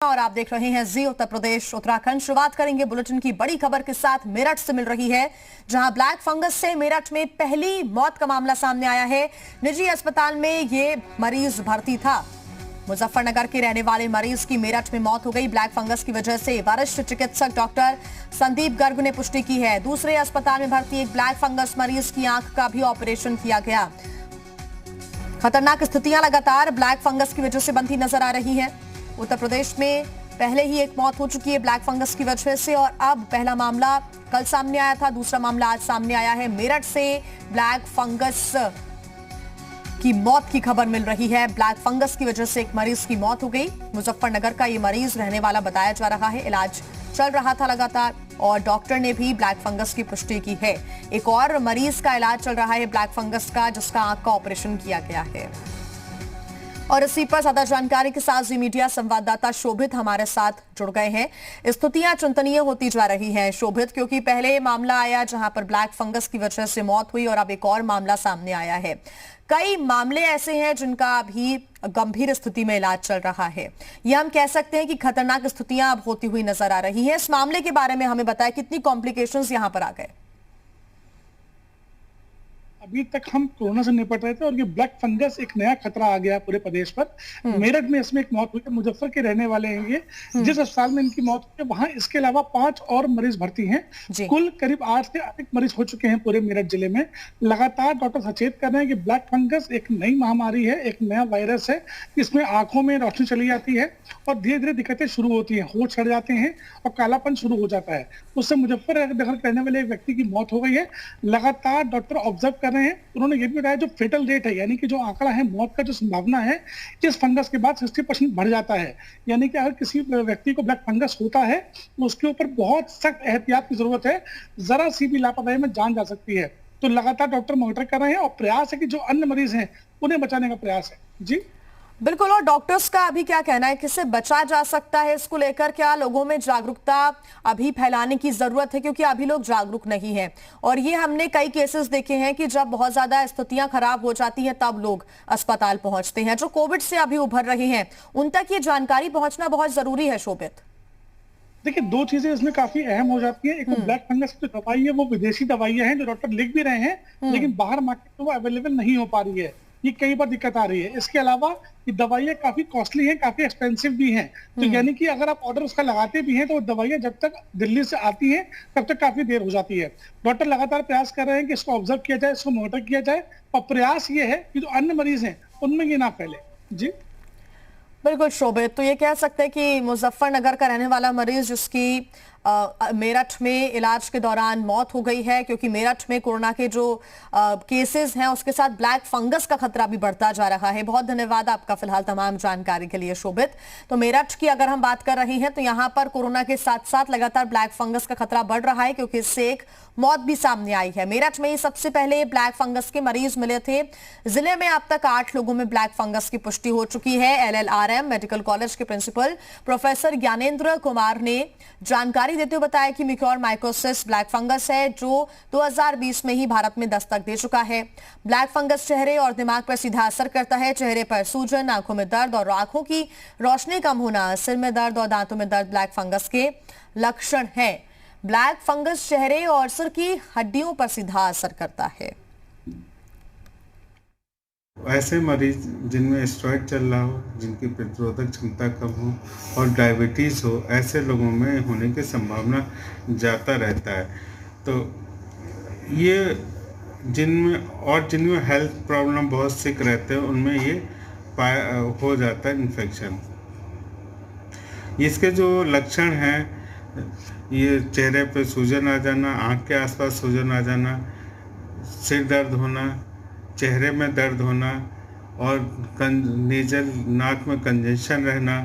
और आप देख रहे हैं जी उत्तर प्रदेश उत्तराखंड। शुरुआत करेंगे बुलेटिन की बड़ी खबर के साथ। मेरठ से मिल रही है, जहां ब्लैक फंगस से मेरठ में पहली मौत का मामला सामने आया है। निजी अस्पताल में ये मरीज भर्ती था। मुजफ्फरनगर के रहने वाले मरीज की मेरठ में मौत हो गई ब्लैक फंगस की वजह से। वरिष्ठ चिकित्सक डॉक्टर संदीप गर्ग ने पुष्टि की है। दूसरे अस्पताल में भर्ती एक ब्लैक फंगस मरीज की आंख का भी ऑपरेशन किया गया। खतरनाक स्थितियां लगातार ब्लैक फंगस की वजह से बनती नजर आ रही है। उत्तर प्रदेश में पहले ही एक मौत हो चुकी है ब्लैक फंगस की वजह से, और अब पहला मामला कल सामने आया था, दूसरा मामला आज सामने आया है। मेरठ से ब्लैक फंगस की मौत की खबर मिल रही है। ब्लैक फंगस की वजह से एक मरीज की मौत हो गई। मुजफ्फरनगर का ये मरीज रहने वाला बताया जा रहा है। इलाज चल रहा था लगातार और डॉक्टर ने भी ब्लैक फंगस की पुष्टि की है। एक और मरीज का इलाज चल रहा है ब्लैक फंगस का, जिसका आंख का ऑपरेशन किया गया है। और इसी पर ज्यादा जानकारी के साथ जी मीडिया संवाददाता शोभित हमारे साथ जुड़ गए हैं। स्थितियां चिंतनीय होती जा रही हैं शोभित, क्योंकि पहले मामला आया जहां पर ब्लैक फंगस की वजह से मौत हुई और अब एक और मामला सामने आया है। कई मामले ऐसे हैं जिनका अभी गंभीर स्थिति में इलाज चल रहा है। यह हम कह सकते हैं कि खतरनाक स्थितियां अब होती हुई नजर आ रही हैं। इस मामले के बारे में हमें बताया, कितनी कॉम्प्लिकेशंस यहां पर आ गए? अभी तक हम कोरोना से निपट रहे थे और ये ब्लैक फंगस एक नया खतरा आ गया पूरे प्रदेश पर। मेरठ में इसमें एक मौत हुई है। मुजफ्फर के रहने वाले हैं ये। जिस अस्पताल में इनकी मौत हुई है वहां इसके अलावा 5 और मरीज भर्ती हैं। कुल करीब 8 से अधिक मरीज हो चुके हैं पूरे मेरठ जिले में। लगातार डॉक्टर सचेत कर रहे हैं कि ब्लैक फंगस एक नई महामारी है, एक नया वायरस है। इसमें आंखों में रोशनी चली जाती है और धीरे धीरे दिक्कतें शुरू होती हैं, होठ चढ़ जाते हैं और कालापन शुरू हो जाता है। उससे मुजफ्फरनगर रहने वाले एक व्यक्ति की मौत हो गई है। लगातार डॉक्टर ऑब्जर्व कर रहे हैं। उन्होंने ये भी बताया जो फेटल रेट है, यानी कि जो आंकड़ा है मौत का, जो संभावना है इस फंगस के बाद 60% बढ़ जाता है। यानी कि अगर किसी व्यक्ति को ब्लैक फंगस होता है तो उसके ऊपर बहुत सख्त एहतियात की जरूरत है। जरा सी भी लापरवाही में जान जा सकती है। तो लगातार डॉक्टर मॉनिटर कर रहे हैं और प्रयास है कि जो अन्य मरीज हैं उन्हें बचाने का प्रयास है। जी बिल्कुल। और डॉक्टर्स का अभी क्या कहना है, किससे बचा जा सकता है? इसको लेकर क्या लोगों में जागरूकता अभी फैलाने की जरूरत है, क्योंकि अभी लोग जागरूक नहीं हैं। और ये हमने कई केसेस देखे हैं कि जब बहुत ज्यादा स्थितियां खराब हो जाती हैं तब लोग अस्पताल पहुंचते हैं। जो कोविड से अभी उभर रहे हैं उन तक ये जानकारी पहुंचना बहुत जरूरी है शोभित। देखिए, 2 चीजें इसमें काफी अहम हो जाती है। एक तो ब्लैक फंगस की जो दवाई है वो विदेशी दवाइयां हैं जो डॉक्टर लिख भी रहे हैं, लेकिन बाहर मार्केट में वो अवेलेबल नहीं हो पा रही है। ये कई बार दिक्कत आ रही है। इसके अलावा ये दवाइयां काफी कॉस्टली हैं, काफी एक्सपेंसिव भी हैं। तो यानी कि अगर आप ऑर्डर उसका लगाते भी हैं तो वो दवाइयां जब तक दिल्ली से आती हैं तब तक काफी देर हो जाती है। डॉक्टर लगातार प्रयास कर रहे हैं कि इसको ऑब्जर्व किया जाए, इसको मॉनिटर किया जाए, और प्रयास ये है कि जो अन्य मरीज हैं उनमें ये ना फैले। जी बिल्कुल शोभित। तो ये कह सकते हैं कि मुजफ्फरनगर का रहने वाला मरीज जिसकी मेरठ में इलाज के दौरान मौत हो गई है, क्योंकि मेरठ में कोरोना के जो केसेस हैं उसके साथ ब्लैक फंगस का खतरा भी बढ़ता जा रहा है। बहुत धन्यवाद आपका फिलहाल तमाम जानकारी के लिए शोभित। तो मेरठ की अगर हम बात कर रहे हैं तो यहाँ पर कोरोना के साथ साथ लगातार ब्लैक फंगस का खतरा बढ़ रहा है, क्योंकि इससे एक मौत भी सामने आई है। मेरठ में ही सबसे पहले ब्लैक फंगस के मरीज मिले थे। जिले में अब तक 8 लोगों में ब्लैक फंगस की पुष्टि हो चुकी है। LLRM मेडिकल कॉलेज के प्रिंसिपल प्रोफेसर ज्ञानेंद्र कुमार ने जानकारी देते हुए बताया कि म्यूकोरमाइकोसिस ब्लैक फंगस है जो 2020 में ही भारत में दस्तक दे चुका है। ब्लैक फंगस चेहरे और दिमाग पर सीधा असर करता है। चेहरे पर सूजन, आंखों में दर्द और आंखों की रोशनी कम होना, सिर में दर्द और दांतों में दर्द ब्लैक फंगस के लक्षण हैं। ब्लैक फंगस चेहरे और सिर की हड्डियों पर सीधा असर करता है। ऐसे मरीज जिनमें स्टेरॉइड चल रहा हो, जिनकी प्रतिरोधक क्षमता कम हो और डायबिटीज़ हो, ऐसे लोगों में होने की संभावना ज़्यादा रहता है। तो ये जिनमें हेल्थ प्रॉब्लम बहुत सिक रहते हैं उनमें ये हो जाता है इन्फेक्शन। इसके जो लक्षण हैं, ये चेहरे पे सूजन आ जाना, आँख के आसपास सूजन आ जाना, सिर दर्द होना, चेहरे में दर्द होना और नेजल नाक में कंजेशन रहना,